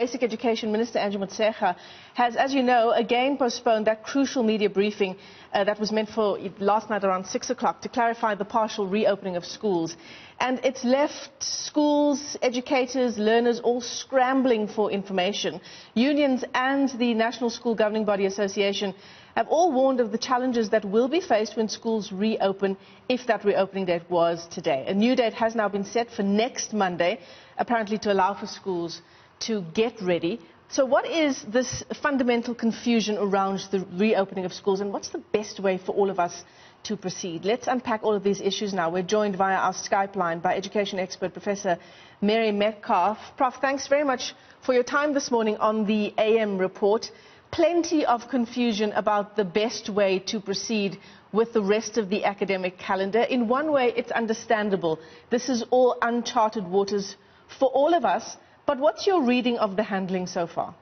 Basic Education Minister Mary Metcalfe has, as you know, again postponed that crucial media briefing that was meant for last night around 6 o'clock to clarify the partial reopening of schools. And it's left schools, educators, learners all scrambling for information. Unions and the National School Governing Body Association have all warned of the challenges that will be faced when schools reopen, if that reopening date was today. A new date has now been set for next Monday, apparently to allow for schools to get ready. So what is this fundamental confusion around the reopening of schools, and what's the best way for all of us to proceed? Let's unpack all of these issues now. We're joined via our Skype line by education expert Professor Mary Metcalfe. Prof, thanks very much for your time this morning on the AM report. Plenty of confusion about the best way to proceed with the rest of the academic calendar. In one way, it's understandable. This is all uncharted waters for all of us. But what's your reading of the handling so far?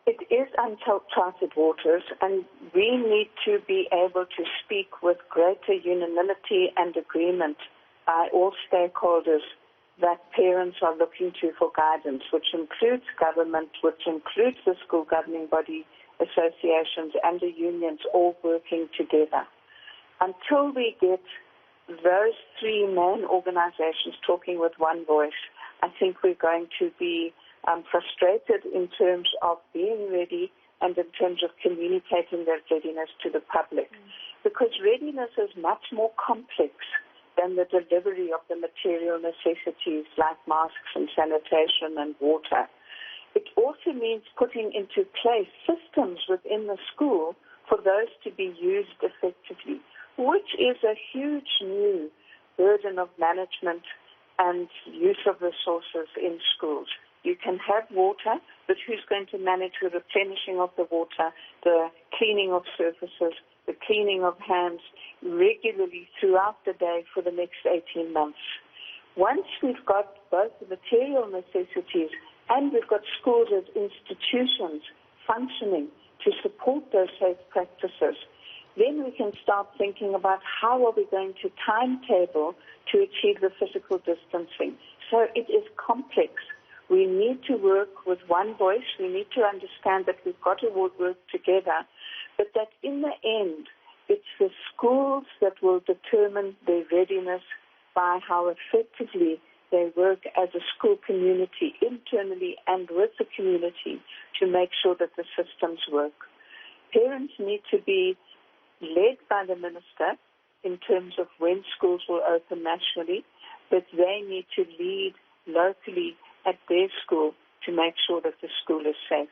It is uncharted waters, and we need to be able to speak with greater unanimity and agreement by all stakeholders that parents are looking to for guidance, which includes government, which includes the school governing body associations and the unions all working together. Until we get those three main organizations talking with one voice, I think we're going to be frustrated in terms of being ready and in terms of communicating that readiness to the public. Because readiness is much more complex than the delivery of the material necessities like masks and sanitation and water. It also means putting into place systems within the school for those to be used effectively, which is a huge new burden of management and use of resources in schools. You can have water, but who's going to manage the replenishing of the water, the cleaning of surfaces, the cleaning of hands regularly throughout the day for the next 18 months? Once we've got both the material necessities and we've got schools as institutions functioning to support those safe practices, then we can start thinking about how are we going to timetable to achieve the physical distancing. So it is complex. We need to work with one voice. We need to understand that we've got to work together, but that in the end, it's the schools that will determine their readiness by how effectively they work as a school community, internally and with the community, to make sure that the systems work. Parents need to be led by the minister in terms of when schools will open nationally, but they need to lead locally at their school to make sure that the school is safe.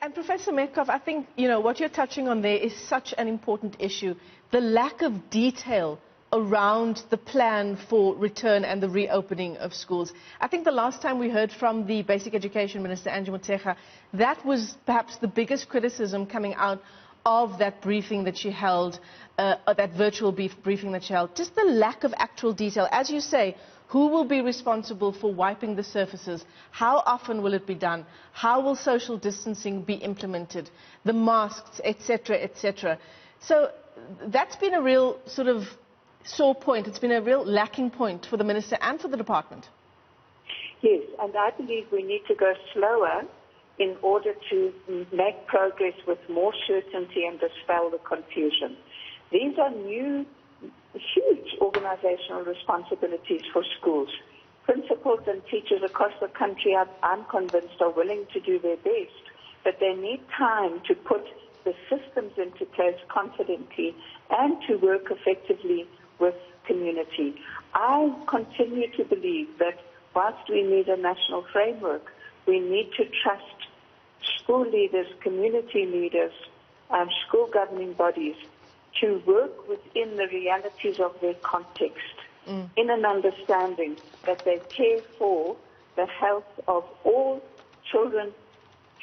And Professor Metcalfe, I think, what you're touching on there is such an important issue. The lack of detail around the plan for return and the reopening of schools. I think the last time we heard from the Basic Education Minister, Mary Metcalfe, that was perhaps the biggest criticism coming out of that briefing that she held, that virtual briefing that she held. Just the lack of actual detail. As you say, who will be responsible for wiping the surfaces? How often will it be done? How will social distancing be implemented? The masks, etc., etc. So that's been a real sort of sore point. It's been a real lacking point for the minister and for the department. Yes, and I believe we need to go slower in order to make progress with more certainty and dispel the confusion. These are new, huge organizational responsibilities for schools. Principals and teachers across the country, I'm convinced, are willing to do their best, but they need time to put the systems into place confidently and to work effectively with community. I continue to believe that whilst we need a national framework, we need to trust school leaders, community leaders, school governing bodies to work within the realities of their context in an understanding that they care for the health of all children,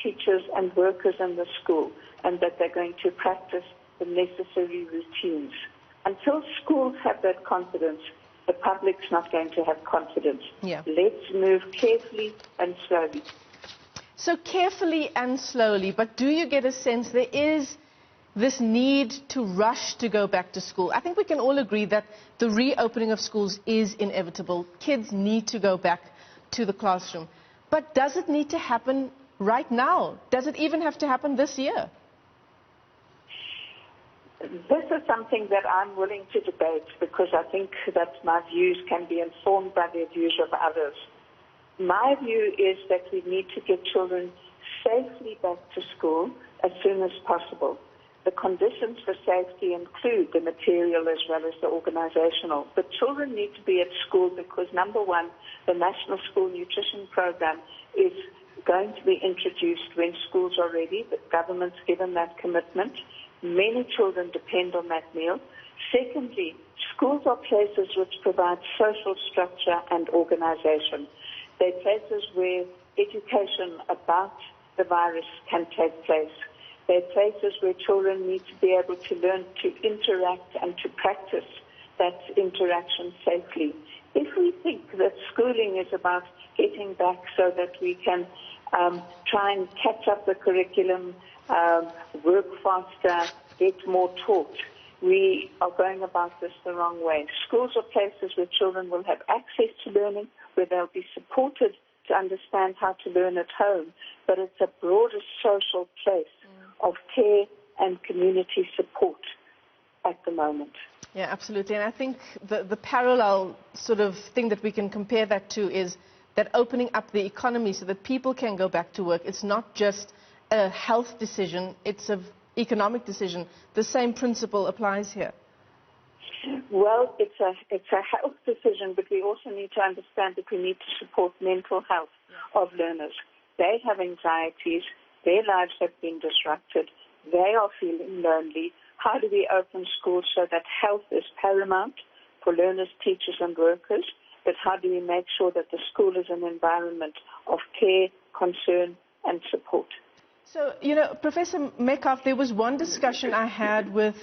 teachers and workers in the school, and that they're going to practice the necessary routines. Until schools have that confidence, the public's not going to have confidence. Yeah. Let's move carefully and slowly. So carefully and slowly, but do you get a sense there is this need to rush to go back to school? I think we can all agree that the reopening of schools is inevitable. Kids need to go back to the classroom. But does it need to happen right now? Does it even have to happen this year? This is something that I'm willing to debate because I think that my views can be informed by the views of others. My view is that we need to get children safely back to school as soon as possible. The conditions for safety include the material as well as the organizational. But children need to be at school because, number one, the National School Nutrition Program is going to be introduced when schools are ready. The government's given that commitment. Many children depend on that meal. Secondly, schools are places which provide social structure and organization. They're places where education about the virus can take place. They're places where children need to be able to learn to interact and to practice that interaction safely. If we think that schooling is about getting back so that we can try and catch up the curriculum, work faster, get more taught, we are going about this the wrong way. Schools are places where children will have access to learning, where they'll be supported to understand how to learn at home, but it's a broader social place of care and community support at the moment. Yeah, absolutely. And I think the parallel sort of thing that we can compare that to is that opening up the economy so that people can go back to work. It's not just a health decision, it's an economic decision. The same principle applies here. Well, it's a health decision, but we also need to understand that we need to support mental health of learners. They have anxieties, their lives have been disrupted, they are feeling lonely. How do we open schools so that health is paramount for learners, teachers, and workers? But how do we make sure that the school is an environment of care, concern, and support? So, Professor Metcalfe, there was one discussion I had with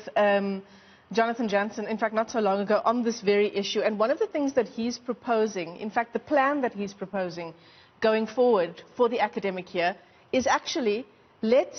Jonathan Jansen, in fact, not so long ago, on this very issue. And one of the things that he's proposing, in fact, the plan that he's proposing going forward for the academic year is actually let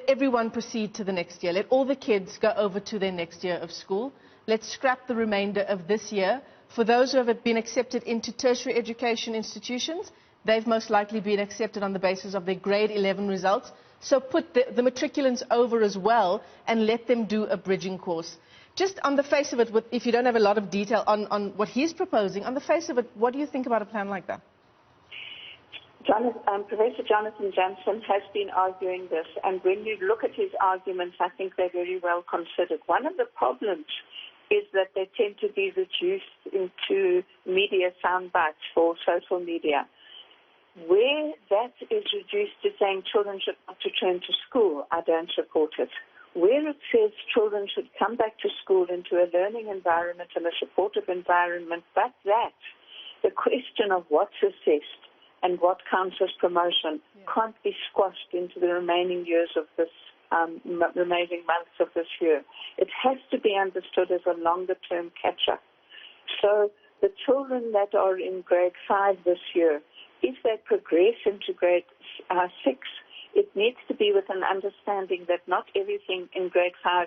everyone proceed to the next year. Let all the kids go over to their next year of school. Let's scrap the remainder of this year. For those who have been accepted into tertiary education institutions, they've most likely been accepted on the basis of their grade 11 results. So put the matriculants over as well and let them do a bridging course. Just on the face of it, if you don't have a lot of detail on what he's proposing, on the face of it, what do you think about a plan like that? Professor Jonathan Jansen has been arguing this, and when you look at his arguments, I think they're very well considered. One of the problems is that they tend to be reduced into media sound bites for social media. Where that is reduced to saying children should not return to school, I don't support it. Where it says children should come back to school into a learning environment and a supportive environment, but that the question of what's assessed and what counts as promotion can't be squashed into the remaining years of this, remaining months of this year. It has to be understood as a longer-term catch-up. So the children that are in grade 5 this year, if they progress into grade 6, it needs to be with an understanding that not everything in grade 5